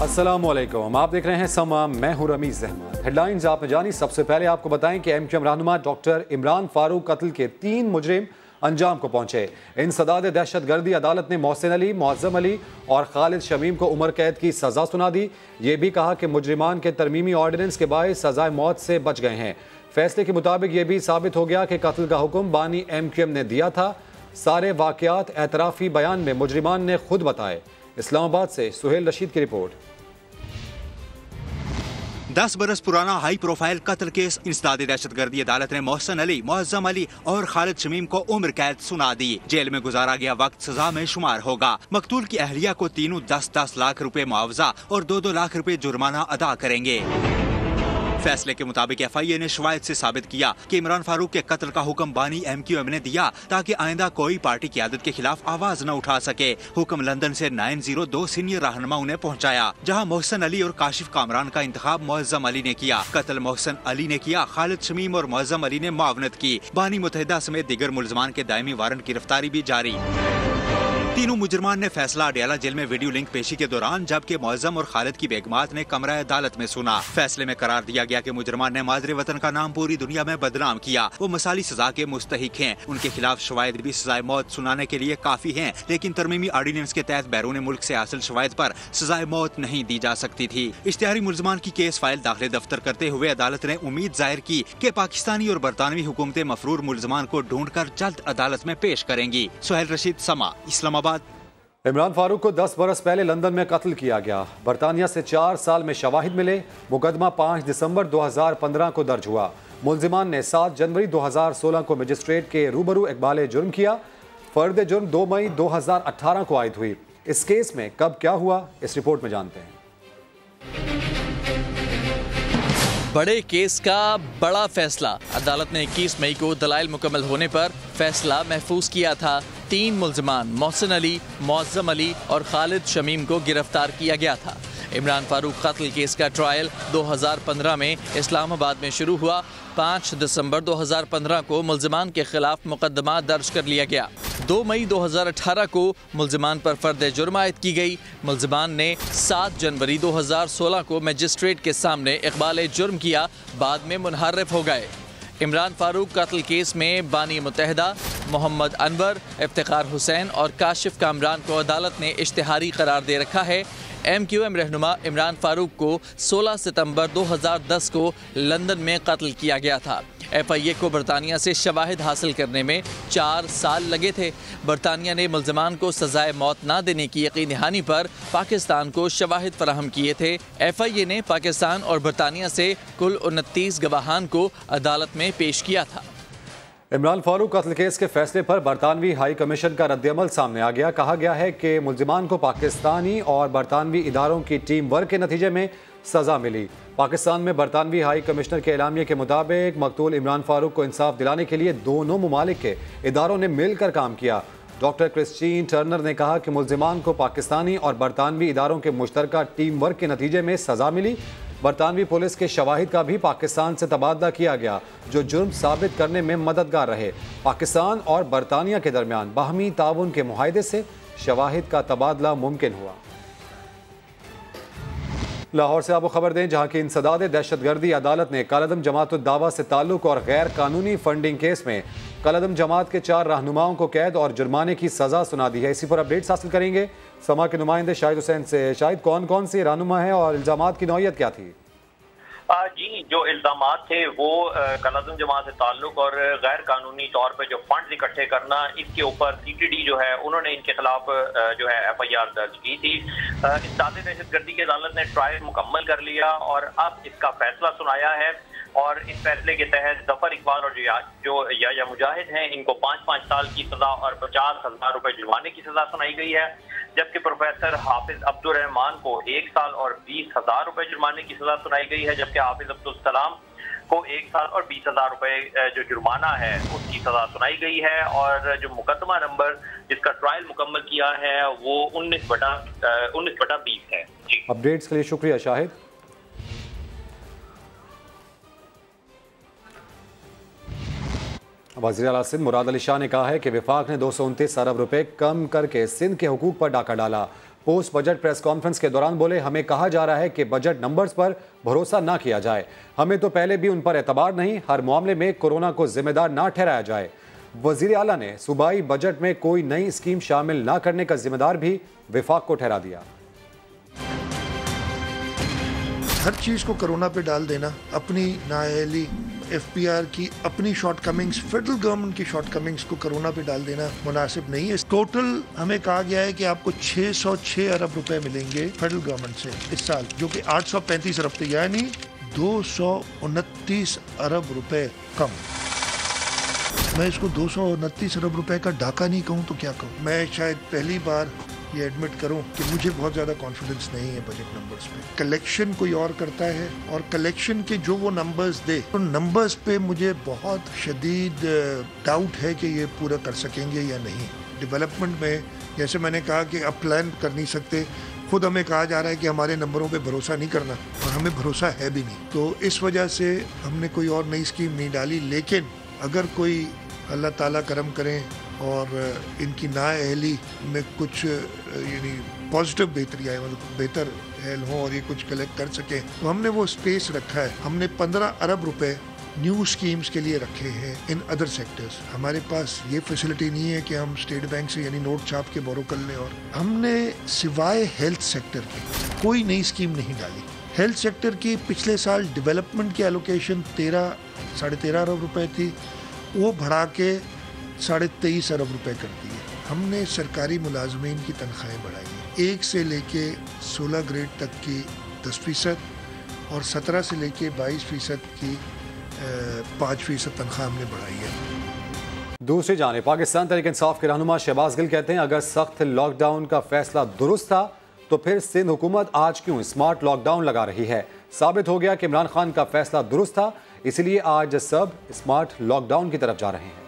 अस्सलामुअलैकुम, आप देख रहे हैं समा, मैं हूं रमीज अहमद। हेडलाइंस आपने जानी। सबसे पहले आपको बताएं कि MQM रहनुमा डॉक्टर इमरान फारूक कत्ल के 3 मुजरिम अंजाम को पहुंचे। इंसदाद दहशत गर्दी अदालत ने मोहसिन अली, मुअज़्ज़म अली और खालिद शमीम को उम्र कैद की सजा सुना दी। ये भी कहा कि मुजरिमान के तरमीमी ऑर्डिनेंस के बायस सजाए मौत से बच गए हैं। फैसले के मुताबिक ये भी साबित हो गया कि कत्ल का हुक्म बानी MQM ने दिया था। सारे वाकयात एतराफ़ी बयान में मुजरिमान ने खुद बताए। इस्लामाबाद से सुहेल रशीद की रिपोर्ट। 10 बरस पुराना हाई प्रोफाइल कत्ल केस इंसदाद दहशतगर्दी अदालत ने मोहसिन अली, मुअज़्ज़म अली और खालिद शमीम को उम्र कैद सुना दी। जेल में गुजारा गया वक्त सजा में शुमार होगा। मकतूल की अहलिया को तीनों 10-10 लाख रुपए मुआवजा और 2-2 लाख रुपए जुर्माना अदा करेंगे। फैसले के मुताबिक FIA ने शवाहिद से साबित किया कि इमरान फारूक के कत्ल का हुक्म बानी MQM ने दिया ताकि आइंदा कोई पार्टी की आदत के खिलाफ आवाज न उठा सके। हुक्म लंदन से 902 सीनियर रहनुमाओं ने पहुंचाया, जहां मोहसिन अली और काशिफ कामरान का इंतखाब मुअज़्ज़म अली ने किया। कत्ल मोहसिन अली ने किया, खालिद शमीम और मुअज़्ज़म अली ने मुआवनत की। बानी मुत्तहिदा समेत दीगर मुलजमान के दायमी वारंट गिरफ्तारी भी जारी। तीनों मुजरमान ने फैसला अडियाला जेल में वीडियो लिंक पेशी के दौरान, जबकि मुअज़्ज़म और खालिद की बेगमात ने कमरा अदालत में सुना। फैसले में करार दिया गया कि मुजरमान ने मादरे वतन का नाम पूरी दुनिया में बदनाम किया। वो मसाली सजा के मुस्तहिक हैं। उनके खिलाफ शवाहिद भी सजाए मौत सुनाने के लिए काफी हैं, लेकिन तरमीमी ऑर्डिनेंस के तहत बैरून मुल्क से हासिल शवाहिद पर सजाए मौत नहीं दी जा सकती थी। इश्तिहारी मुलजमान की केस फाइल दाखिले दफ्तर करते हुए अदालत ने उम्मीद जाहिर की कि पाकिस्तानी और बरतानवी हुकूमतें मफरूर मुलजमान को ढूंढ कर जल्द अदालत में पेश करेंगी। सुहेल रशीद, समा, इस्लामाबाद। इमरान फारूक को 10 बरस पहले लंदन में कत्ल किया गया। बरतानिया से 4 साल में शवाहिद मिले। मुकदमा 5 दिसंबर 2015 को दर्ज हुआ। मुलजिमान ने 7 जनवरी 2016 को मजिस्ट्रेट के रूबरू इकबाल जुर्म किया। फर्द जुर्म 2 मई 2018 को आयद हुई। इस केस में कब क्या हुआ, इस रिपोर्ट में जानते हैं। बड़े केस का बड़ा फैसला। अदालत ने 21 मई को दलाइल मुकम्मल होने पर फैसला महफूज किया था। 3 मुलजमान मोहसिन अली, मुअज़्ज़म अली और खालिद शमीम को गिरफ्तार किया गया था। इमरान फारूक कत्ल केस का ट्रायल 2015 में इस्लामाबाद में शुरू हुआ। 5 दिसंबर 2015 को मुलजमान के खिलाफ मुकदमा दर्ज कर लिया गया। 2 मई 2018 को मुलजमान पर फर्द जुर्म आयद की गई। मुलजमान ने 7 जनवरी 2016 को मजिस्ट्रेट के सामने इकबाल जुर्म किया, बाद में मुनहर्रिफ हो गए। इमरान फारूक कत्ल केस में बानी मुत्तहिदा, मोहम्मद अनवर, इफ्तिखार हुसैन और काशिफ कामरान को अदालत ने इश्तिहारी करार दे रखा है। MQM रहनुमा इमरान फारूक को 16 सितंबर 2010 को लंदन में कत्ल किया गया था। FIA को बरतानिया से शवाहिद हासिल करने में 4 साल लगे थे। बरतानिया ने मुलजमान को सजाए मौत ना देने की यकीन दहानी पर पाकिस्तान को शवाहिद फराहम किए थे। FIA ने पाकिस्तान और बरतानिया से कुल 29 गवाहान को अदालत में पेश किया था। इमरान फारूक कत्ल केस के फैसले पर बरतानवी हाई कमीशन का रद्दअमल सामने आ गया। कहा गया है कि मुलजिमान को पाकिस्तानी और बरतानवी इदारों की टीम वर्क के नतीजे में सजा मिली। पाकिस्तान में बरतानवी हाई कमिश्नर के एलामिया के मुताबिक मकतूल इमरान फारूक को इंसाफ दिलाने के लिए दोनों ममालिक के इदारों ने मिलकर काम किया। डॉक्टर क्रिस्टीन टर्नर ने कहा कि मुलजिमान को पाकिस्तानी और बरतानवी इदारों के मुश्तरका टीम वर्क के नतीजे में सजा मिली। बरतानवी पुलिस के शवाहिद का भी पाकिस्तान से तबादला किया गया, जो जुर्म साबित करने में मददगार रहे। पाकिस्तान और बरतानिया के दरमियान बाहमी ताउन के मुआहदे से शवाहिद का तबादला मुमकिन हुआ। लाहौर से आपको खबर दें, जहां की इंसदाद दहशतगर्दी अदालत ने कलअदम जमात उद दावा से ताल्लुक और गैर कानूनी फंडिंग केस में कलअदम जमात के 4 रहनुमाओं को कैद और जुर्माने की सजा सुना दी है। इसी पर अपडेट्स हासिल करेंगे समा के नुमाइंदे शाहिद हुसैन से। शाहिद, कौन कौन से रहनुमा हैं और इल्जामात की नौयत क्या थी? जी, जो इल्जामात थे वो कलअदम जमात से ताल्लुक और गैर कानूनी तौर पर जो फंड इकट्ठे करना, इसके ऊपर CTD जो है उन्होंने इनके खिलाफ जो है FIR दर्ज की थी। इंसदाद दहशतगर्दी की अदालत ने ट्रायल मुकम्मल कर लिया और अब इसका फैसला सुनाया है। और इस फैसले के तहत जफर इकबाल और जो या मुजाहिद हैं, इनको 5-5 साल की सजा और 50,000 रुपए जुर्माने की सजा सुनाई गई है। जबकि प्रोफेसर हाफिज अब्दुल रहमान को 1 साल और 20,000 रुपए जुर्माने की सजा सुनाई गई है। जबकि हाफिज अब्दुल सलाम को 1 साल और 20,000 रुपए जो जुर्माना है उसकी सजा सुनाई गई है। और जो मुकदमा नंबर जिसका ट्रायल मुकम्मल किया है वो 19/20 है। जी, अपडेट्स के लिए शुक्रिया शाहिद। वज़ीर आला सिंध मुराद अली शाह ने कहा है कि विफाक ने 229 अरब रुपए कम करके सिंध के हुकूक पर डाका डाला। पोस्ट बजट प्रेस कॉन्फ्रेंस के दौरान बोले, हमें कहा जा रहा है कि बजट नंबर्स पर भरोसा ना किया जाए। हमें तो पहले भी उन पर एतबार नहीं, हर मामले में कोरोना को जिम्मेदार ना ठहराया जाए। वजीर आला ने सूबाई बजट में कोई नई स्कीम शामिल ना करने का जिम्मेदार भी विफाक को ठहरा दिया। हर चीज़ को कोरोना पे डाल देना, अपनी नाअहली, FPR की अपनी शॉर्टकमिंग्स, फेडरल गवर्नमेंट की शॉर्टकमिंग्स को कोरोना पे डाल देना मुनासिब नहीं है। टोटल हमें कहा गया है कि आपको 606 अरब रुपए मिलेंगे फेडरल गवर्नमेंट से इस साल, जो कि 835 अरब थे, यानी 229 अरब रुपए कम। मैं इसको 229 अरब रुपए का डाका नहीं कहूँ तो क्या कहूँ। मैं शायद पहली बार ये एडमिट करूं कि मुझे बहुत ज़्यादा कॉन्फिडेंस नहीं है बजट नंबर्स पे। कलेक्शन कोई और करता है और कलेक्शन के जो वो नंबर्स दे, तो नंबर्स पे मुझे बहुत शदीद डाउट है कि ये पूरा कर सकेंगे या नहीं। डेवलपमेंट में जैसे मैंने कहा कि अब प्लान कर नहीं सकते, खुद हमें कहा जा रहा है कि हमारे नंबरों पे भरोसा नहीं करना, और हमें भरोसा है भी नहीं। तो इस वजह से हमने कोई और नई स्कीम नहीं डाली। लेकिन अगर कोई अल्लाह ताला करम करें और इनकी नाअहली में कुछ यानी पॉजिटिव बेहतरी आए, मतलब बेहतर अहल हो और ये कुछ कलेक्ट कर सके, तो हमने वो स्पेस रखा है। हमने 15 अरब रुपए न्यू स्कीम्स के लिए रखे हैं इन अदर सेक्टर्स। हमारे पास ये फैसिलिटी नहीं है कि हम स्टेट बैंक से यानी नोट छाप के बोरो कर लें। और हमने सिवाय हेल्थ सेक्टर के कोई नई स्कीम नहीं डाली। हेल्थ सेक्टर की पिछले साल डेवलपमेंट की एलोकेशन 13-13.5 अरब रुपए थी, वो बढ़ा के 23.5 अरब रुपए कर दिए। हमने सरकारी मुलाजमीन की तनख्वाहें बढ़ाई हैं, 1 से लेके 16 ग्रेड तक की 10% और 17 से लेके 22% की 5% तनख्वाह हमने बढ़ाई है। दूसरी जानिब पाकिस्तान तहरीक इंसाफ के रहनुमा शहबाज गिल कहते हैं, अगर सख्त लॉकडाउन का फैसला दुरुस्त था तो फिर सिंध हुकूमत आज क्यों स्मार्ट लॉकडाउन लगा रही है। साबित हो गया कि इमरान खान का फैसला दुरुस्त था, इसलिए आज सब स्मार्ट लॉकडाउन की तरफ जा रहे हैं।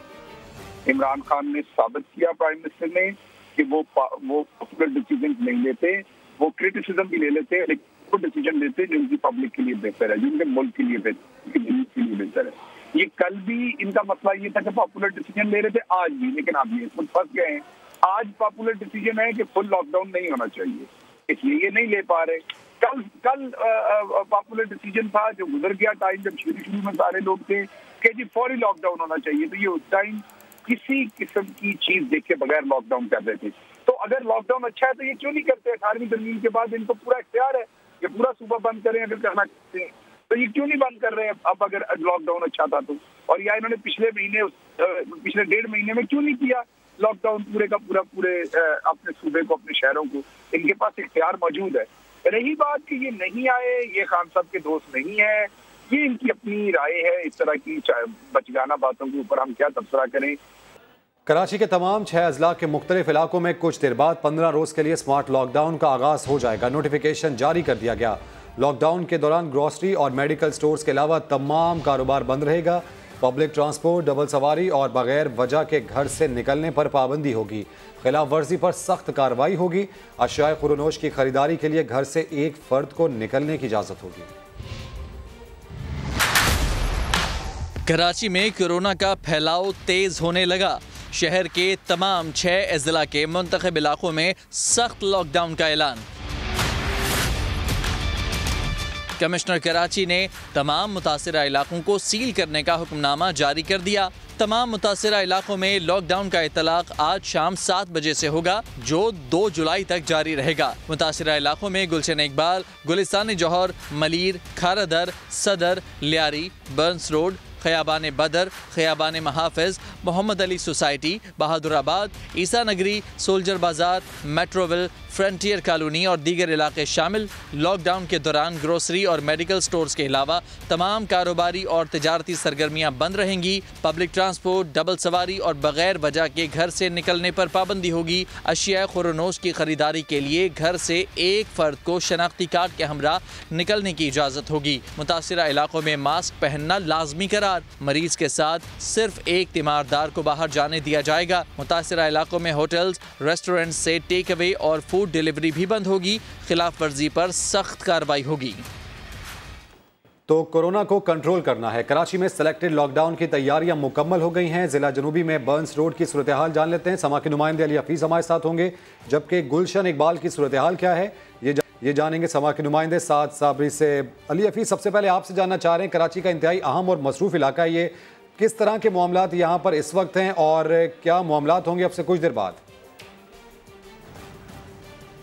इमरान खान ने साबित किया, प्राइम मिनिस्टर ने, कि वो पॉपुलर डिसीजन नहीं लेते, वो क्रिटिसिज्म भी ले लेते हैं, लेकिन वो डिसीजन लेते जो उनकी पब्लिक के लिए बेहतर है, जो उनके मुल्क के लिए बेहतर है। ये कल भी इनका मसला ये था कि पॉपुलर डिसीजन ले रहे थे, आज भी, लेकिन आप ये खुद फंस गए हैं। आज पॉपुलर डिसीजन है कि फुल लॉकडाउन नहीं होना चाहिए, इसलिए ये नहीं ले पा रहे। कल पॉपुलर डिसीजन था जो गुजर गया टाइम, जब शुरू में सारे लोग थे कि जी फौरी लॉकडाउन होना चाहिए, तो ये उस टाइम किसी किस्म की चीज देखे बगैर लॉकडाउन कर रहे थे। तो अगर लॉकडाउन अच्छा है तो ये क्यों नहीं करते? 18वीं तरमीम के बाद इनको पूरा इख्तियार है कि पूरा सूबा बंद करें अगर करना चाहते हैं, तो ये क्यों नहीं बंद कर रहे हैं अब अगर लॉकडाउन अच्छा था तो? और या इन्होंने पिछले 1.5 महीने में क्यों नहीं किया लॉकडाउन पूरे का पूरे अपने सूबे को, अपने शहरों को? इनके पास इख्तियार मौजूद है। रही बात कि ये नहीं आए, ये खान साहब के दोस्त नहीं है, ये इनकी अपनी राय है। इस तरह की बचगाना बातों के ऊपर हम क्या तबसरा करें। कराची के तमाम 6 अजला के मुख्तलिफ इलाकों में कुछ देर बाद 15 रोज़ के लिए स्मार्ट लॉकडाउन का आगाज़ हो जाएगा। नोटिफिकेशन जारी कर दिया गया। लॉकडाउन के दौरान ग्रॉसरी और मेडिकल स्टोर्स के अलावा तमाम कारोबार बंद रहेगा। पब्लिक ट्रांसपोर्ट, डबल सवारी और बगैर वजह के घर से निकलने पर पाबंदी होगी। खिलाफ वर्जी पर सख्त कार्रवाई होगी। अशिया खुरनोश की खरीदारी के लिए घर से एक फर्द को निकलने की इजाज़त होगी। कराची में कोरोना का फैलाव तेज होने लगा। शहर के तमाम 6 अजला के मुंतखब इलाकों में सख्त लॉकडाउन का ऐलान। कमिश्नर कराची ने तमाम मुतासिरा इलाकों को सील करने का हुक्मनामा जारी कर दिया। तमाम मुतासिरा इलाकों में लॉकडाउन का इतलाक आज शाम 7 बजे से होगा, जो 2 जुलाई तक जारी रहेगा। मुतासिरा इलाकों में गुलशन इकबाल, गुलिस्तान जौहर, मलीर, खारादर, सदर, लियारी, बर्न्स रोड, खयाबान बदर, खयाबान महाफिज, मोहम्मद अली सोसाइटी, बहादुराबाद, ईसा नगरी, सोल्जर बाजार, मेट्रोविल, फ्रंटियर कॉलोनी और दीगर इलाके शामिल। लॉकडाउन के दौरान ग्रोसरी और मेडिकल स्टोर्स के अलावा तमाम कारोबारी और तिजारती सरगर्मियां बंद रहेंगी। पब्लिक ट्रांसपोर्ट, डबल सवारी और बगैर वजह के घर से निकलने पर पाबंदी होगी। अशिया खुरनोश की खरीदारी के लिए घर से एक फर्द को शनाख्ती कार्ड के हमरा निकलने की इजाज़त होगी। मुतासिरा इलाकों में मास्क पहनना लाजमी करार। मरीज के साथ सिर्फ एक तीमारदार को बाहर जाने दिया जाएगा। मुतासिरा इलाकों में होटल्स, रेस्टोरेंट से टेक अवे और फूड डिलीवरी भी बंद होगी। खिलाफ वर्जी पर सख्त कार्रवाई होगी। तो कोरोना को कंट्रोल करना है। कराची में सेलेक्टेड लॉकडाउन की तैयारियां मुकम्मल हो गई हैं। जिला जनूबी में बर्न्स रोड की सूरत हाल जान लेते हैं। समा के नुमाइंदे अली हफीज़ हमारे साथ होंगे, जबकि गुलशन इकबाल की सूरत हाल क्या है ये जानेंगे समा के नुमाइंदे साद साबरी से। अली हफीज़, सबसे पहले आपसे जानना चाह रहे हैं, कराची का इंतहाई अहम और मसरूफ़ इलाका है, ये किस तरह के मामलात यहाँ पर इस वक्त हैं और क्या मामलात होंगे अब से कुछ देर बाद?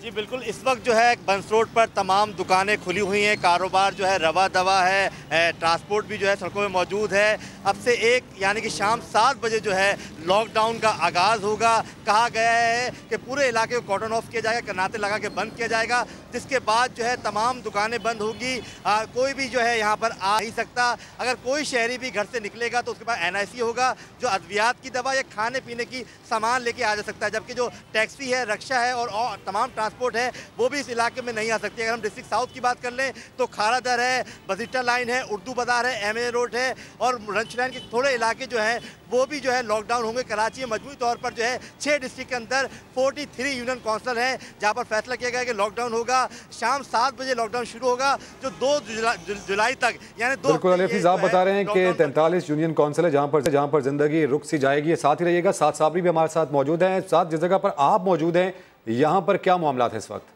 जी बिल्कुल, इस वक्त जो है बंस रोड पर तमाम दुकानें खुली हुई हैं, कारोबार जो है रवा दवा है, ट्रांसपोर्ट भी जो है सड़कों में मौजूद है। अब से यानी कि शाम 7 बजे जो है लॉकडाउन का आगाज़ होगा। कहा गया है कि पूरे इलाके को कॉर्डन ऑफ किया जाएगा, कर्नाटे लगा के बंद किया जाएगा, जिसके बाद जो है तमाम दुकानें बंद होगी। कोई भी जो है यहाँ पर आ नहीं सकता। अगर कोई शहरी भी घर से निकलेगा तो उसके पास NIC होगा, जो अद्वियात की दवा या खाने पीने की सामान लेके आ जा सकता है, जबकि जो टैक्सी है, रक्षा है और तमाम ट्रांसपोर्ट है वो भी इस इलाके में नहीं आ सकती। अगर हम डिस्ट्रिक्ट साउथ की बात कर लें तो खारादर है, बजीटा लाइन है, उर्दू बाजार है, MA रोड है और रंच लाइन के थोड़े इलाके जो हैं वो भी जो है लॉकडाउन होंगे। कराची में मजमूई तौर पर जो है 6 डिस्ट्रिक्ट के अंदर 43 यूनियन काउंसिल हैं जहाँ पर फैसला किया गया कि लॉकडाउन होगा। शाम 7 बजे लॉकडाउन शुरू होगा जो 2 जुलाई तक, यानी 2 बिल्कुल अली हफीज़, आप बता रहे हैं कि 43 यूनियन काउंसिल है जहाँ पर जिंदगी रुक सी जाएगी। साथ ही रहिएगा, साथ साबरी भी हमारे साथ मौजूद हैं। साथ जिस जगह पर आप मौजूद हैं यहाँ पर क्या मामला है इस वक्त?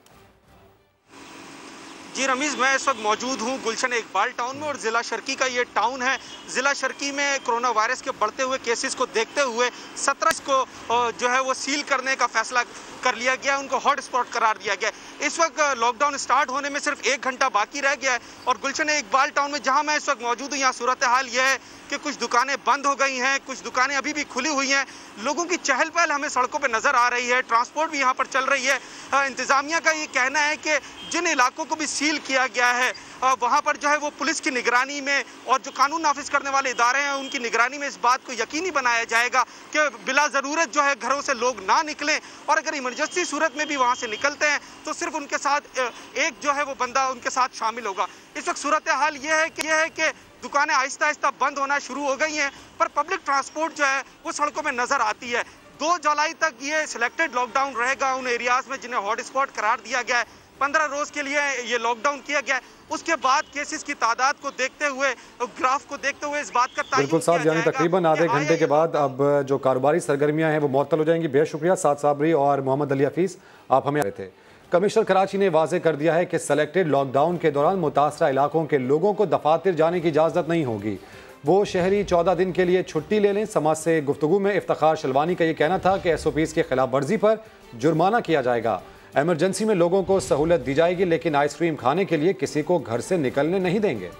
जी रमीज़, मैं इस वक्त मौजूद हूँ गुलशन इकबाल टाउन में और ज़िला शर्की का ये टाउन है। ज़िला शर्की में कोरोना वायरस के बढ़ते हुए केसेस को देखते हुए 17 को जो है वो सील करने का फैसला कर लिया गया, उनको हॉट स्पॉट करार दिया गया। इस वक्त लॉकडाउन स्टार्ट होने में सिर्फ 1 घंटा बाकी रह गया है और गुलशन इकबाल टाउन में जहाँ मैं इस वक्त मौजूद हूँ यहाँ सूरत हाल यह है कि कुछ दुकानें बंद हो गई हैं, कुछ दुकानें अभी भी खुली हुई हैं। लोगों की चहल पहल हमें सड़कों पर नज़र आ रही है, ट्रांसपोर्ट भी यहाँ पर चल रही है। इंतज़ामिया का ये कहना है कि जिन इलाकों को भी सील किया गया है वहाँ पर जो है वो पुलिस की निगरानी में और जो कानून नाफिज करने वाले इदारे हैं उनकी निगरानी में इस बात को यकीनी बनाया जाएगा कि बिला ज़रूरत जो है घरों से लोग ना निकलें और अगर इमरजेंसी सूरत में भी वहाँ से निकलते हैं तो सिर्फ उनके साथ एक जो है वो बंदा उनके साथ शामिल होगा। इस वक्त सूरत हाल ये है कि दुकानें आहिस्ता आहिस्ता बंद होना शुरू हो गई हैं, पर पब्लिक ट्रांसपोर्ट जो है वो सड़कों में नज़र आती है। 2 जुलाई तक ये सिलेक्टेड लॉकडाउन रहेगा उन एरियाज़ में जिन्हें हॉट स्पॉट करार दिया गया है। 15 रोज़ के लिए ये लॉकडाउन किया गया है। उसके बाद केसेस की तादाद को देखते हुए, ग्राफ को देखते हुए इस बात का तायीन बिल्कुल साहब, यानी तकरीबन आधे घंटे के बाद अब जो कारोबारी सरगर्मियां हैं वो मुअत्तल हो जाएंगी। बेहद शुक्रिया साद साबरी और मोहम्मद अली हफीज़, आप हमें आ रहे थे। कमिश्नर कराची ने वाज़ेह कर दिया है कि सेलेक्टेड लॉकडाउन के दौरान मुतासरा इलाकों के लोगों को दफातर जाने की इजाज़त नहीं होगी। वो शहरी 14 दिन के लिए छुट्टी ले लें। समाज से गुफ्तगू में इफ्तिखार शलवानी का ये कहना था कि SOPs की खिलाफ वर्जी पर जुर्माना किया जाएगा। एमरजेंसी में लोगों को सहूलत दी जाएगी, लेकिन आइसक्रीम खाने के लिए किसी को घर से निकलने नहीं देंगे।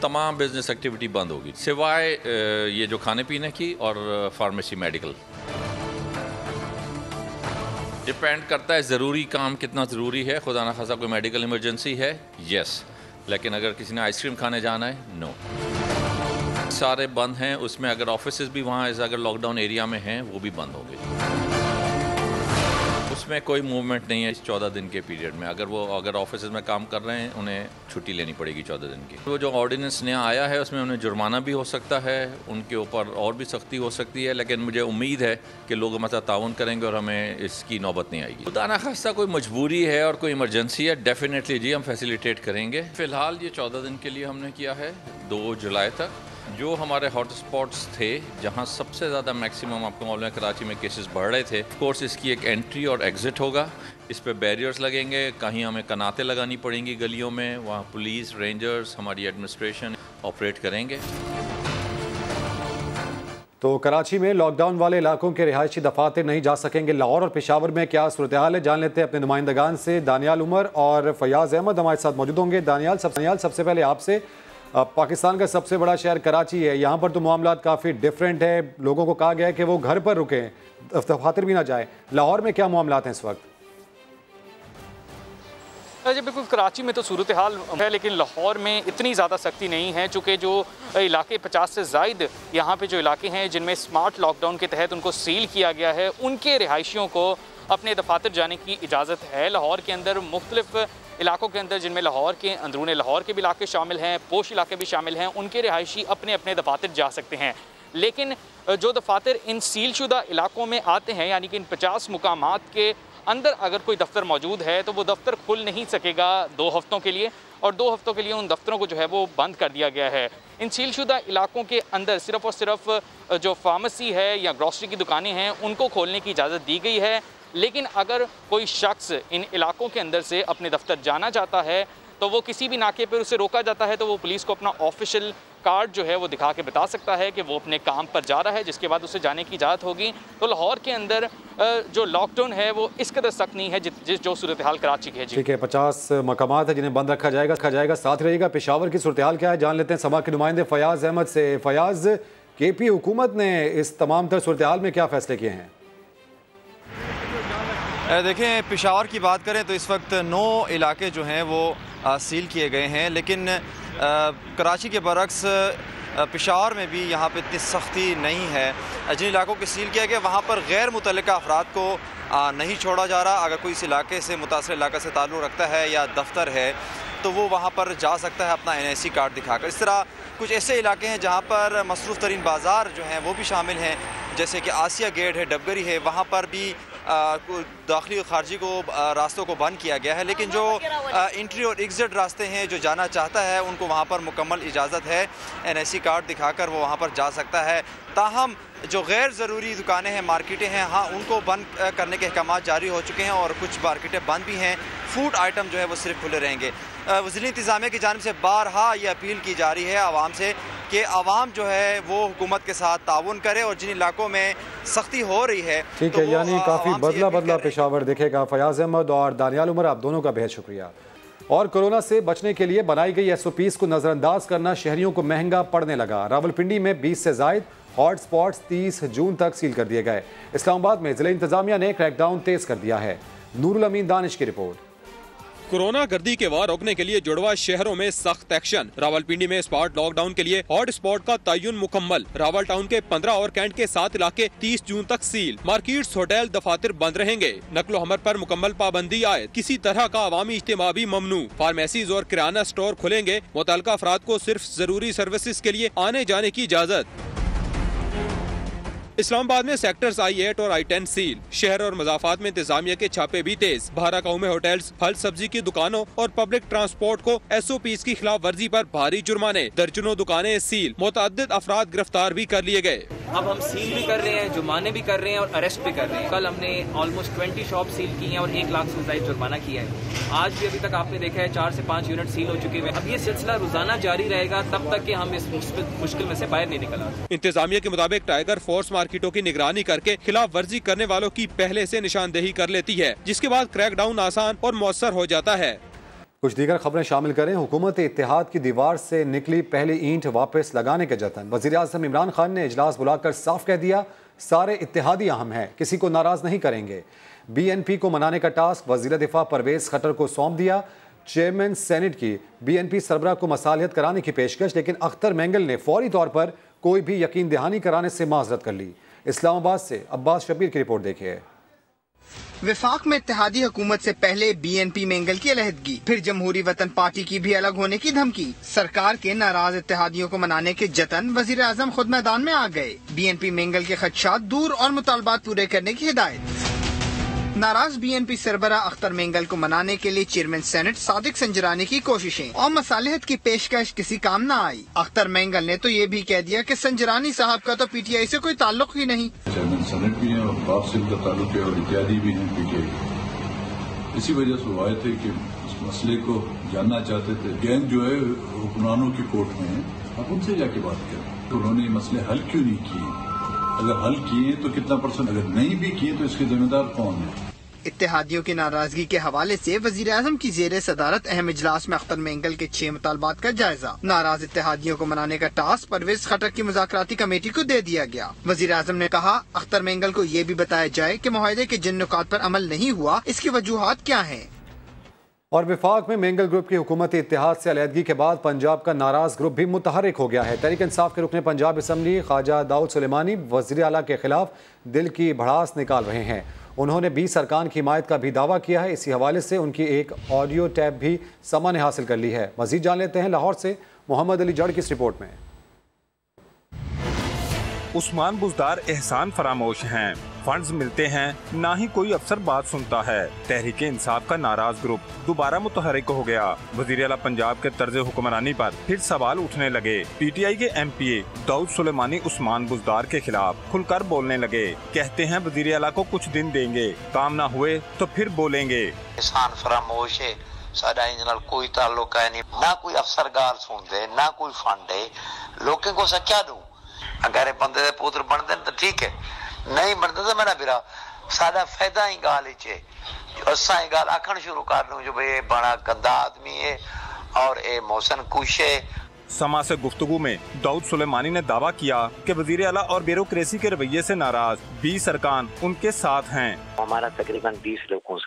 तमाम बिजनेस एक्टिविटी बंद होगी सिवाय ये जो खाने पीने की और फार्मेसी मेडिकल। डिपेंड करता है ज़रूरी काम कितना ज़रूरी है। खुदा ना खासा कोई मेडिकल इमरजेंसी है, यस, लेकिन अगर किसी ने आइसक्रीम खाने जाना है, नो। सारे बंद हैं। उसमें अगर ऑफिसेज भी वहाँ अगर लॉकडाउन एरिया में हैं वो भी बंद होंगे। उसमें कोई मूवमेंट नहीं है इस 14 दिन के पीरियड में। अगर ऑफिस में काम कर रहे हैं उन्हें छुट्टी लेनी पड़ेगी 14 दिन की। वो जो ऑर्डिनेंस नया आया है उसमें उन्हें जुर्माना भी हो सकता है, उनके ऊपर और भी सख्ती हो सकती है, लेकिन मुझे उम्मीद है कि लोग हमारे साथ ताउन करेंगे और हमें इसकी नौबत नहीं आएगी। खुदा ना खास्ता कोई मजबूरी है और कोई इमरजेंसी है, डेफिनेटली जी हम फैसिलिटेट करेंगे। फ़िलहाल ये 14 दिन के लिए हमने किया है 2 जुलाई तक। जो हमारे हॉट स्पॉट्स थे जहां सबसे ज़्यादा मैक्सिमम आपको मालूम है कराची में केसेस बढ़ रहे थे, ऑफ कोर्स इसकी एक एंट्री और एग्ज़िट होगा। इस पे बैरियर्स लगेंगे, कहीं हमें कनातें लगानी पड़ेंगी गलियों में, वहाँ पुलिस, रेंजर्स, हमारी एडमिनिस्ट्रेशन ऑपरेट करेंगे। तो कराची में लॉकडाउन वाले इलाकों के रिहायशी दफातर नहीं जा सकेंगे। लाहौर और पेशावर में क्या सूरत हाल है जान लेते हैं अपने नुमाइंदगान से। दानियाल उमर और फयाज अहमद हमारे साथ मौजूद होंगे। दानियाल, सबसे पहले आपसे, पाकिस्तान का सबसे बड़ा शहर कराची है, यहाँ पर तो मामलात काफ़ी डिफरेंट है। लोगों को कहा गया है कि वो घर पर रुकें, दफातर भी ना जाए। लाहौर में क्या मामलात हैं इस वक्त? जी बिल्कुल, कराची में तो सूरत हाल है, लेकिन लाहौर में इतनी ज़्यादा सख्ती नहीं है, चूँकि जो इलाके 50 से ज़ायद यहाँ पे जो इलाके हैं जिनमें स्मार्ट लॉकडाउन के तहत उनको सील किया गया है, उनके रिहायशियों को अपने दफातर जाने की इजाज़त है। लाहौर के अंदर मुख्तलिफ इलाकों के अंदर जिनमें लाहौर के अंदरूने लाहौर के भी इलाके शामिल हैं, पोश इलाके भी शामिल हैं, उनके रिहायशी अपने अपने दफातर जा सकते हैं। लेकिन जो दफातर इन सीलशुदा इलाकों में आते हैं, यानी कि इन 50 मुकामात के अंदर अगर कोई दफ्तर मौजूद है तो वो दफ्तर खुल नहीं सकेगा 2 हफ्तों के लिए, और 2 हफ्तों के लिए उन दफ्तरों को जो है वो बंद कर दिया गया है। इन सीलशुदा इलाकों के अंदर सिर्फ़ और सिर्फ जो फार्मेसी है या ग्रॉसरी की दुकानें हैं उनको खोलने की इजाज़त दी गई है, लेकिन अगर कोई शख्स इन इलाकों के अंदर से अपने दफ्तर जाना चाहता है तो वो किसी भी नाके पर उसे रोका जाता है तो वो पुलिस को अपना ऑफिशियल कार्ड जो है वो दिखा के बता सकता है कि वो अपने काम पर जा रहा है, जिसके बाद उसे जाने की इजाज़त होगी। तो लाहौर के अंदर जो लॉकडाउन है वो इस कदर सख्त नहीं है जो सूरत हाल कराची की है। ठीक है, 50 मकामात है जिन्हें बंद रखा जाएगा। साथ रहिएगा। पेशावर की सूरत हाल क्या है जान लेते हैं समा के नुमाइंदे फयाज अहमद से। फयाज, KP हुकूमत ने इस तमाम तर सूरत हाल में क्या फैसले किए हैं? देखें, पेशावर की बात करें तो इस वक्त 9 इलाके जो हैं वो सील किए गए हैं, लेकिन कराची के बरक्स पेशावर में भी यहाँ पे इतनी सख्ती नहीं है। जिन इलाकों को सील किया गया वहाँ पर गैर मुतल्लिका अफराद को नहीं छोड़ा जा रहा। अगर कोई इस इलाके से मुतासर इलाके से ताल्लुक़ रखता है या दफ्तर है तो वो वहाँ पर जा सकता है अपना NIC कार्ड दिखाकर। इस तरह कुछ ऐसे इलाके हैं जहाँ पर मसरूफ़ तरीन बाज़ार जो हैं वो भी शामिल हैं, जैसे कि आसिया गेट है, डबगरी है, वहाँ पर भी दाखिली और खारजी को रास्तों को बंद किया गया है, लेकिन जो इंट्री और एग्ज़िट रास्ते हैं जो जाना चाहता है उनको वहाँ पर मुकम्मल इजाज़त है, NIC कार्ड दिखाकर वो वहाँ पर जा सकता है। ताहम जो गैर ज़रूरी दुकानें हैं, मार्केटें हैं, हाँ उनको बंद करने के अहकाम जारी हो चुके हैं और कुछ मार्केटें बंद भी हैं। फूड आइटम जो है वो सिर्फ खुले रहेंगे। वज़ीर इंतज़ामिया की जानिब से बारहा ये अपील की जा रही है आवाम से कि आवाम जो है वो हुकूमत के साथ ताउन करे और जिन इलाकों में सख्ती हो रही है। ठीक है, यानी काफ़ी बदला पेशावर दिखेगा। फयाज अहमद और दानियाल उमर, आप दोनों का बेहद शुक्रिया। और कोरोना से बचने के लिए बनाई गई SOPs को नज़रअंदाज करना शहरियों को महंगा पड़ने लगा। रावलपिंडी में 20 से ज़ायद हॉट स्पॉट्स 30 जून तक सील कर दिए गए। इस्लामाबाद में जिला इंतजामिया ने क्रैकडाउन तेज कर दिया है। नूरुल अमीन दानिश की रिपोर्ट। कोरोना गर्दी के वार रोकने के लिए जुड़वा शहरों में सख्त एक्शन। रावलपिंडी में स्पॉट लॉकडाउन के लिए हॉट स्पॉट का तयन मुकम्मल। रावल टाउन के 15 और कैंट के 7 इलाके 30 जून तक सील। मार्केट्स, होटल, दफातर बंद रहेंगे। नकलो हमर पर मुकम्मल पाबंदी आयद। किसी तरह का अवामी इज्तिमा भी ममनू। फार्मेसीज और किराना स्टोर खुलेंगे। मुतल्लिका अफराद को सिर्फ जरूरी सर्विसेज के लिए आने जाने की इजाजत। इस्लामाबाद में सेक्टर्स I8 और I10 सील। शहर और मज़ाफात में इंतजामिया के छापे भी तेज। बहराकाऊ में होटल्स, फल सब्जी की दुकानों और पब्लिक ट्रांसपोर्ट को SOPs की खिलाफ वर्जी पर भारी जुर्माने। दर्जनों दुकानें सील। मुतअद्दिद अफराद गिरफ्तार भी कर लिए गए। अब हम सील भी कर रहे हैं, जुर्माने भी कर रहे हैं और अरेस्ट भी कर रहे हैं। कल हमने ऑलमोस्ट 20 शॉप सील की हैं और 1 लाख से ज़ायद जुर्माना किया है। आज भी अभी तक आपने देखा है 4 से 5 यूनिट सील हो चुके हैं। अब ये सिलसिला रोजाना जारी रहेगा तब तक कि हम इस मुश्किल में से बाहर नहीं निकल आते। इंतजामिया के मुताबिक टाइगर फोर्स मार्केटों की निगरानी करके खिलाफ वर्जी करने वालों की पहले से निशानदेही कर लेती है, जिसके बाद क्रैकडाउन आसान और मौसर हो जाता है। कुछ दीगर खबरें शामिल करें। हुकूमत इत्तेहाद की दीवार से निकली पहली ईंट वापस लगाने के जतन। वज़ीर आज़म इमरान खान ने इजलास बुलाकर साफ कह दिया, सारे इत्तेहादी अहम हैं, किसी को नाराज नहीं करेंगे। BNP को मनाने का टास्क वज़ीर दिफा परवेज खट्टर को सौंप दिया। चेयरमैन सेनेट की BNP सरबराह को मसालियत कराने की पेशकश, लेकिन अख्तर मेंगल ने फौरी तौर पर कोई भी यकीन दहानी कराने से माजरत कर ली। इस्लामाबाद से अब्बास शबीर की रिपोर्ट देखिए। विफाक में इत्तेहादी हुकूमत से पहले BNP मेंगल की अलहदगी, फिर जमहूरी वतन पार्टी की भी अलग होने की धमकी। सरकार के नाराज इत्तेहादियों को मनाने के जतन, वजीर आजम खुद मैदान में आ गए। BNP मेंगल के खदशात दूर और मुतालबात पूरे करने की हिदायत। नाराज BNP सरबराह अख्तर मेंगल को मनाने के लिए चेयरमैन सेनेट सादिक संजरानी की कोशिशें और मसालिहत की पेशकश किसी काम न आई। अख्तर मेंगल ने तो ये भी कह दिया कि संजरानी साहब का तो PTI से कोई ताल्लुक ही नहीं। चेयरमैन सेनेट भी है और बाप से उनका ताल्लुक है और इत्यादि भी हैं PTI। इसी वजह से वो आए थे कि इस मसले को जानना चाहते थे। गैंग जो है हुक्मरानों की कोर्ट में है, आप उनसे जाके बात करें तो उन्होंने ये मसले हल क्यों नहीं किए। अगर हल किए तो कितना %, अगर नहीं भी किए तो इसके जिम्मेदार कौन है। इत्तेहादियों की नाराजगी के हवाले से वजीर आजम की जेर सदारत अहम इजलास में अख्तर मेंगल के 6 मुतालबात का जायजा। नाराज इत्तेहादियों को मनाने का टास्क परवेज खट्टर की मुज़ाकराती कमेटी को दे दिया गया। वजीर आजम ने कहा, अख्तर मेंगल को ये भी बताया जाए कि मुआहदे के जिन नुकात पर अमल नहीं हुआ, इसकी वजूहात क्या हैं। और विफाक में मेंगल ग्रुप की हुकूमती इत्तेहाद से अलहदगी के बाद पंजाब का नाराज ग्रुप भी मुतहर्रिक हो गया है। तहरीक इंसाफ के रुकने पंजाब असम्बली ख्वाजा दाऊद सुलेमानी वज़ीर आला के खिलाफ दिल की भड़ास निकाल रहे हैं। उन्होंने 20 अरकान की हिमायत का भी दावा किया है। इसी हवाले से उनकी एक ऑडियो टैप भी समा ने हासिल कर ली है। मजीद जान लेते हैं लाहौर से मोहम्मद अली जड़ की इस रिपोर्ट में। उस्मान बुज़दार एहसान फरामोश हैं। फंड्स मिलते हैं, ना ही कोई अफसर बात सुनता है। तहरीक इंसाफ का नाराज ग्रुप दोबारा मुतहरिक हो गया। वज़ीर आला पंजाब के तर्ज हुक्मरानी पर फिर सवाल उठने लगे। PTI के MPA दाऊद सुलेमानी उस्मान बुज़दार के खिलाफ खुलकर बोलने लगे। कहते हैं वज़ीर आला को कुछ दिन देंगे, काम ना हुए तो फिर बोलेंगे। एहसान फरामोश है, साडा इंज नाल कोई ताल्लुक है नहीं, ना कोई अफसर गाल सुन दे, ना कोई फंड है। लोगों को क्या दूं? अगर बंदे दे पुत्र बनते तो ठीक है, नहीं बनते तो मेरा बिरा सादा फायदा ही गाल है। असा ही गाल आखन शुरू कर दूं जो भाई बड़ा गंदा आदमी है और ये मोहसन कुश है। समा से गुफ्तगू में दाऊद सुलेमानी ने दावा किया कि वज़ीर आला और ब्यूरोक्रेसी के रवैये से नाराज 20 अरकान उनके साथ हैं। हमारा तकरीबन 20 लोगों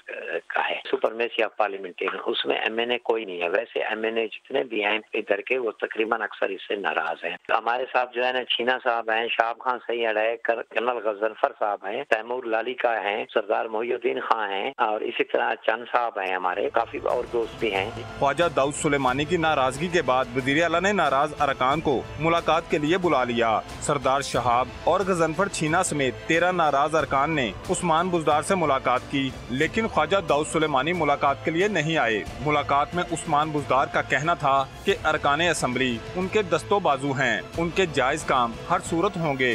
का है सुपरमेसी ऑफ पार्लियामेंटेरियन, उसमें MNA कोई नहीं है। वैसे MNA जितने भी हैं इधर के वो तकरीबन अक्सर इससे नाराज हैं। हमारे साथ जो है ना छीना साहब हैं, शाब खान सैयद है, कर्नल गजनफर साहब हैं, तैमूर लालिका हैं, सरदार मोहिउद्दीन खान हैं और इसी तरह चंद साहब हैं, हमारे काफी और दोस्त भी हैं। ख्वाजा दाऊद सुलेमानी की नाराजगी के बाद वज़ीर आला ने नाराज अरकान को मुलाकात के लिए बुला लिया। सरदार शहाब और गजनफर छीना समेत 13 नाराज अरकान ने उस्मान बुज़दार से मुलाकात की, लेकिन ख्वाजा दाऊद सुलेमानी मुलाकात के लिए नहीं आए। मुलाकात में उस्मान बुज़दार का कहना था कि अरकान असम्बली उनके दस्तो बाजू हैं, उनके जायज काम हर सूरत होंगे।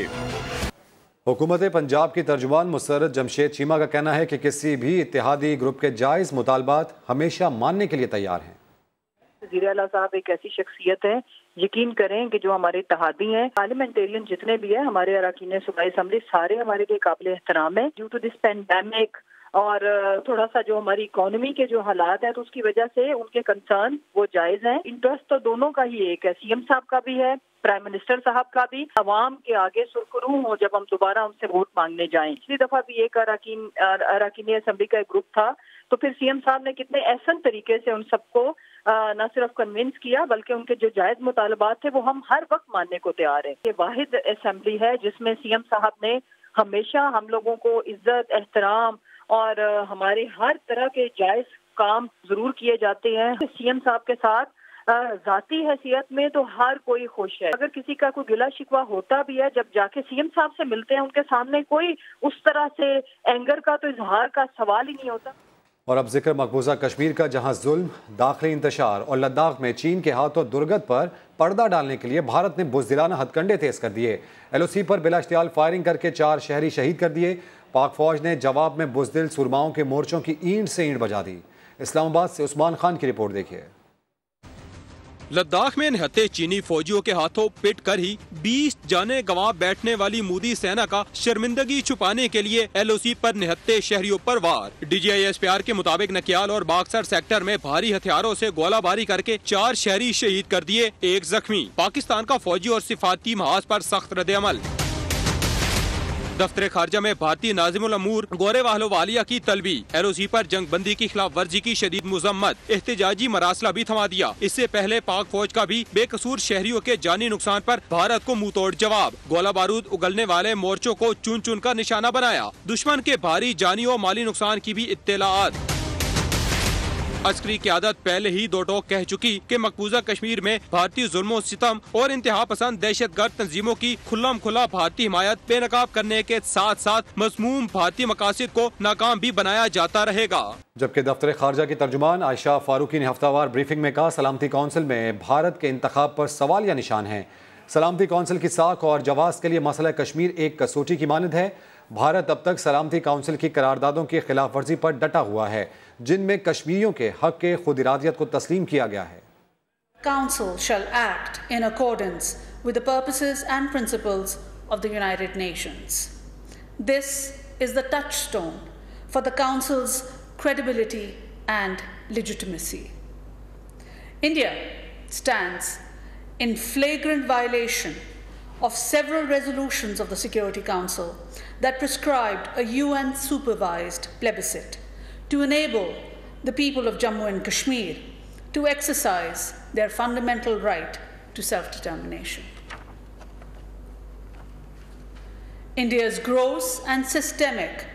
हुकूमत पंजाब की तर्जुमान मुसर्रत जमशेद चीमा का कहना है कि किसी भी इत्तेहादी ग्रुप के जायज मुतालबात हमेशा मानने के लिए तैयार हैं। वज़ीर आला साहब एक ऐसी शख्सियत है, यकीन करें कि जो हमारे इत्तेहादी हैं, पार्लियामेंटेरियन जितने भी हैं, हमारे अरकान सूबाई असम्बली सारे हमारे लिए काबिल एहतराम है। ड्यू टू दिस पेंडेमिक और थोड़ा सा जो हमारी इकोनॉमी के जो हालात है तो उसकी वजह से उनके कंसर्न वो जायज हैं। इंटरेस्ट तो दोनों का ही एक है, CM साहब का भी है, प्राइम मिनिस्टर साहब का भी। अवाम के आगे सुरखरू हो जब हम दोबारा उनसे वोट मांगने जाएं। पिछली दफा भी एक अरकान असम्बली का एक ग्रुप था, तो फिर CM साहब ने कितने एहसन तरीके से उन सबको न सिर्फ कन्विंस किया बल्कि उनके जो जायज मुतालबात थे वो हम हर वक्त मानने को तैयार है। ये वाहिद असम्बली है जिसमें CM साहब ने हमेशा हम लोगों को इज्जत, एहतराम और हमारे हर तरह के जायज काम जरूर किए जाते हैं। CM साहब के साथ जाती हैसियत में तो हर कोई खुश है। अगर किसी का कोई गिला शिकवा होता भी है, जब जाके CM साहब से मिलते हैं उनके सामने कोई उस तरह से एंगर का तो इजहार का सवाल ही नहीं होता। और अब जिक्र मकबूजा कश्मीर का, जहां जुल्म, दाखिली इंतशार और लद्दाख में चीन के हाथों दुर्गत पर पर्दा डालने के लिए भारत ने बुज़दिलाना हथकंडे तेज कर दिए। LOC पर बिला इख्तियार फायरिंग करके 4 शहरी शहीद कर दिए। पाक फौज ने जवाब में बुज़दिल सुरमाओं के मोर्चों की ईंट से ईंट बजा दी। इस्लामाबाद से उस्मान खान की रिपोर्ट देखिए। लद्दाख में निहत्थे चीनी फौजियों के हाथों पिट कर ही 20 जाने गंवा बैठने वाली मोदी सेना का शर्मिंदगी छुपाने के लिए LOC पर निहत्थे शहरियों पर वार। DGI SPR के मुताबिक नकियाल और बाक्सर सेक्टर में भारी हथियारों से गोलाबारी करके 4 शहरी शहीद कर दिए, 1 जख्मी। पाकिस्तान का फौजी और सिफाती महाज पर सख्त रद्द-ए-अमल। दफ्तर खारजा में भारतीय नाज़िमुल अमूर गोरे वाहलोवालिया की तलबी। LOC पर जंग बंदी की खिलाफ वर्जी की शदीद मुजम्मत। एहतजाजी मरासला भी थमा दिया। इससे पहले पाक फौज का भी बेकसूर शहरियों के जानी नुकसान पर भारत को मुंह तोड़ जवाब। गोला बारूद उगलने वाले मोर्चों को चुन चुन कर निशाना बनाया। दुश्मन के भारी जानी और माली नुकसान की भी इत्तलात। अस्करी क़यादत पहले ही दो टोक कह चुकी कि मकबूजा कश्मीर में भारतीय जुल्म सितम और इंतहा पसंद दहशतगर्द तंजीमों की खुल्लम खुला भारतीय हिमायत बेनकाब करने के साथ साथ मज़मूम भारतीय मकासद को नाकाम भी बनाया जाता रहेगा। जबकि दफ्तर खारजा की तर्जुमान आयशा फारूकी ने हफ्तावार ब्रीफिंग में कहा, सलामती कौंसिल में भारत के इंतखाब पर सवाल या निशान है। सलामती कौंसिल की साख और जवाब के लिए मसला कश्मीर एक कसौटी की मानद है। भारत अब तक सलामती काउंसिल की करारदादों की खिलाफ वर्जी पर डटा हुआ है, जिनमें कश्मीरियों के हक के खुद इरादियत को तस्लीम किया गया है। Council shall act in accordance with the purposes and principles of the United Nations. This is the touchstone for the Council's credibility and legitimacy. India stands in flagrant violation of several resolutions of the Security Council that prescribed a UN-supervised plebiscite to enable the people of Jammu and Kashmir to exercise their fundamental right to self-determination. India's gross and systemic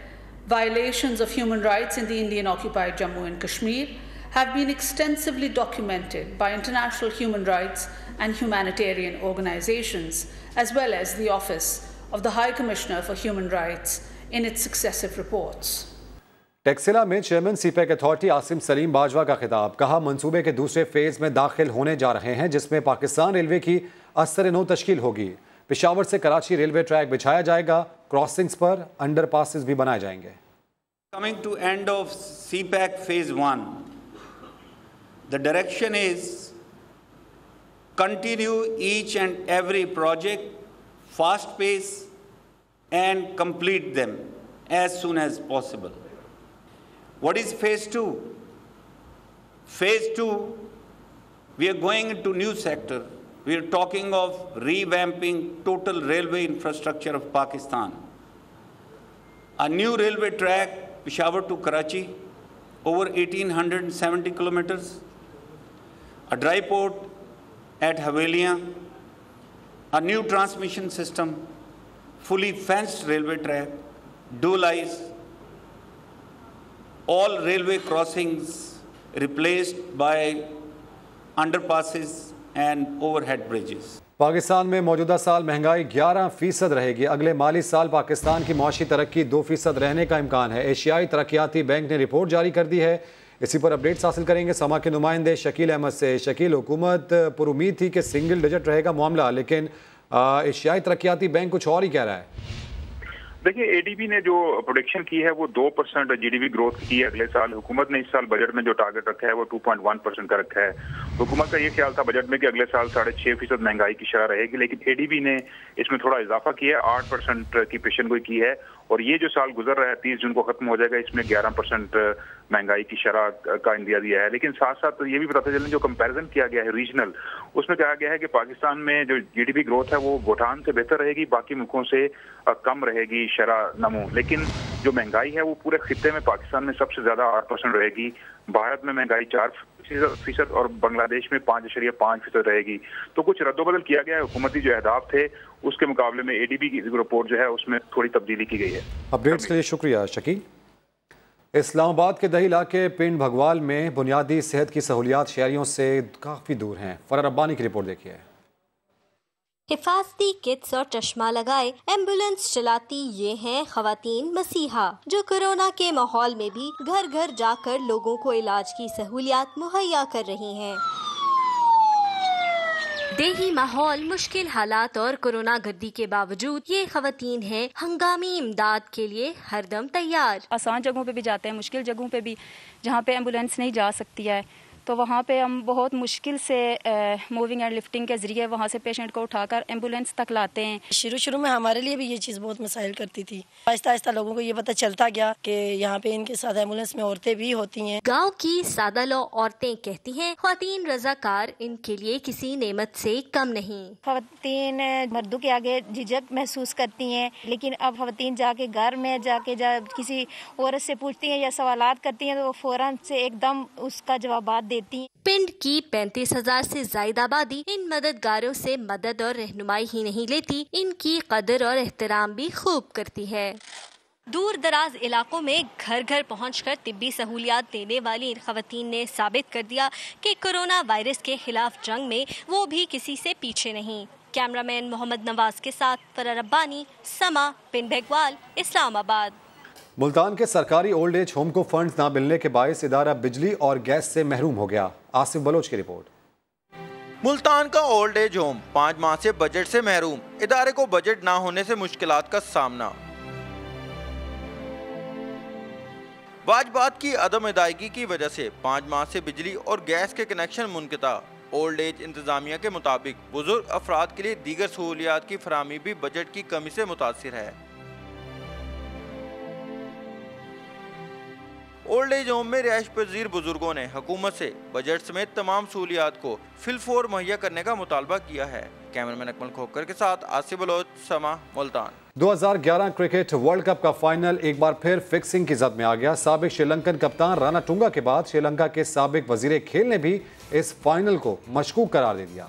violations of human rights in the Indian-occupied Jammu and Kashmir have been extensively documented by international human rights and humanitarian organizations, as well as the Office of the High Commissioner for Human Rights in its successive reports. Taxila में chairman CPEC authority Asim Salim Bajwa का खिताब, कहा मंसूबे के दूसरे phase में दाखिल होने जा रहे हैं जिसमें पाकिस्तान रेलवे की असर नौ तश्कील होगी। पेशावर से कराची रेलवे ट्रैक बिछाया जाएगा, क्रॉसिंग्स पर अंडरपासेस भी बनाए जाएंगे। Coming to end of CPAC phase 1, the direction is continue each and every project fast pace and complete them as soon as possible. What is phase 2? Phase 2, we are going into new sector. We are talking of revamping total railway infrastructure of Pakistan. A new railway track, Peshawar to Karachi, over 1870 kilometers. A dry port at Haveliya. A new transmission system, fully fenced railway track, dual eyes. All railway crossings replaced by underpasses and overhead bridges. Pakistan में मौजूदा साल महंगाई 11% रहेगी। अगले माली साल पाकिस्तान की मुआशी तरक्की 2% रहने का इम्कान है। एशियाई तरक्याती बैंक ने रिपोर्ट जारी कर दी है। इसी पर अपडेट्स हासिल करेंगे समा के नुमाइंदे शकील अहमद से। शकील, हुकूमत पुरुमीद थी कि सिंगल डिजिट रहेगा मामला, लेकिन एशियाई तरक्याती बैंक कुछ और ही कह रहा है। देखिए, एडीबी ने जो प्रोडिक्शन की है वो 2% जीडीपी ग्रोथ की है अगले साल। हुकूमत ने इस साल बजट में जो टारगेट रखा है वो 2.1% का रखा है। हुकूमत का ये ख्याल था बजट में कि अगले साल 6.5% महंगाई की शरह रहेगी, लेकिन एडीबी ने इसमें थोड़ा इजाफा किया है, 8% की पेशन गोई की है। और ये जो साल गुजर रहा है 30 जून को खत्म हो जाएगा, इसमें 11% महंगाई की शरह का इंदिया दिया है। लेकिन साथ साथ ये भी बताते चलें, जो कंपैरिजन किया गया है रीजनल, उसमें कहा गया है कि पाकिस्तान में जो जीडीपी ग्रोथ है वो भूटान से बेहतर रहेगी, बाकी मुल्कों से कम रहेगी शरह नमू। लेकिन जो महंगाई है वो पूरे खित्ते में पाकिस्तान में सबसे ज्यादा 8% रहेगी। भारत में महंगाई 4% और बांग्लादेश में 5.5% रहेगी। तो कुछ रद्दोबदल किया गया है। हुकूमती जो अहदाफ थे उसके मुकाबले में एडीबी की रिपोर्ट जो है उसमें थोड़ी तब्दीली की गई है। अपडेट्स के लिए शुक्रिया शकील। इस्लामाबाद के दही इलाके पिंड भगवाल में बुनियादी सेहत की सहूलियात शहरियों से काफ़ी दूर हैं। फरार रब्बानी की रिपोर्ट देखिए। हिफाजती किट्स और चश्मा लगाए एम्बुलेंस चलाती ये हैं खवातीन मसीहा, जो कोरोना के माहौल में भी घर घर जाकर लोगों को इलाज की सहूलियात मुहैया कर रही हैं। देही माहौल, मुश्किल हालात और कोरोना गर्दी के बावजूद ये खवातीन हैं हंगामी इमदाद के लिए हरदम तैयार। आसान जगहों पे भी जाते हैं, मुश्किल जगहों पे भी जहाँ पे एम्बुलेंस नहीं जा सकती है, तो वहाँ पे हम बहुत मुश्किल से मूविंग एंड लिफ्टिंग के ज़रिए वहाँ से पेशेंट को उठाकर एम्बुलेंस तक लाते हैं। शुरू में हमारे लिए भी ये चीज़ बहुत मसाइल करती थी। आहिस्ता आहिस्ता लोगों को ये पता चलता गया कि यहाँ पे इनके साथ एम्बुलेंस में औरतें भी होती हैं। गांव की सादा लो औरतें कहती हैं ख्वातीन रजाकार इनके लिए किसी नेमत से कम नहीं। ख्वातीन मर्दों के आगे झिझक महसूस करती हैं, लेकिन अब ख्वातीन जाके घर में जाके किसी औरत से पूछती हैं या सवालात करती हैं तो वो फौरन से एकदम उसका जवाब देती हैं। पिंड की 35,000 से ज्यादा आबादी इन मददगारों से मदद और रहनुमाई ही नहीं लेती, इनकी कदर और एहतराम भी खूब करती है। दूर दराज इलाकों में घर घर पहुंचकर तिब्बी सहूलियात देने वाली इन खवातीन ने साबित कर दिया कि कोरोना वायरस के खिलाफ जंग में वो भी किसी से पीछे नहीं। कैमरामैन मोहम्मद नवाज के साथ फरार रब्बानी, समा, पिंड भगवाल, इस्लामाबाद। मुल्तान के सरकारी ओल्ड एज होम को फंड्स ना मिलने के बायस इदारा बिजली और गैस से महरूम हो गया। आसिफ बलोच की रिपोर्ट। मुल्तान का ओल्ड एज होम 5 माह से बजट से महरूम, इदारे को बजट ना होने से मुश्किलात का सामना। वाजबात की अदम अदायगी की वजह से 5 माह से बिजली और गैस के कनेक्शन मुनक़ता। ओल्ड एज इंतजामिया के मुताबिक बुजुर्ग अफराद के लिए दीगर सहूलियात की फराहमी भी बजट की कमी से मुतासिर है। ओल्ड एज होम में रिहाइश पजीर बुजुर्गों ने हुकूमत से बजट समेत तमाम सहूलियात को फिलफोर मुहैया करने का मुतालबा किया है। कैमरामैन अकमल खोकर के साथ आसिफ बलोच, समा, मुल्तान। 2011 क्रिकेट वर्ल्ड कप का फाइनल एक बार फिर फिक्सिंग की जद में आ गया। साबिक श्रीलंकन कप्तान राणा टुंगा के बाद श्रीलंका के साबिक वजीर खेल ने भी इस फाइनल को मशकूक करार दे दिया।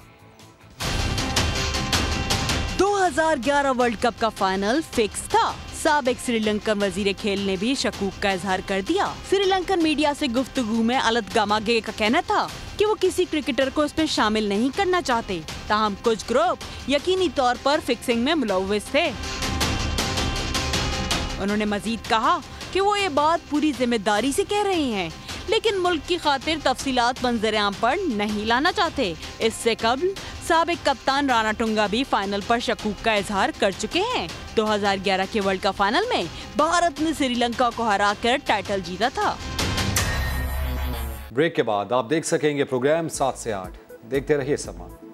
2011 वर्ल्ड कप का फाइनल फिक्स था। साबिक श्रीलंकन वजीर खेल ने भी शकूक का इजहार कर दिया। श्रीलंकन मीडिया से गुफ्तगू में अलत गामागे का कहना था कि वो किसी क्रिकेटर को इसमें शामिल नहीं करना चाहते, ताहम कुछ ग्रुप यकीनी तौर पर फिक्सिंग में मुलव्विस थे। उन्होंने मजीद कहा कि वो ये बात पूरी जिम्मेदारी से कह रहे हैं, लेकिन मुल्क की खातिर तफसीलात मंजर-ए-आम पर नहीं लाना चाहते। इससे कबल साबिक कप्तान राणा टुंगा भी फाइनल पर शकूक का इजहार कर चुके हैं। 2011 के वर्ल्ड कप फाइनल में भारत ने श्रीलंका को हराकर टाइटल जीता था। ब्रेक के बाद आप देख सकेंगे प्रोग्राम 7 से 8। देखते रहिए सम्मान।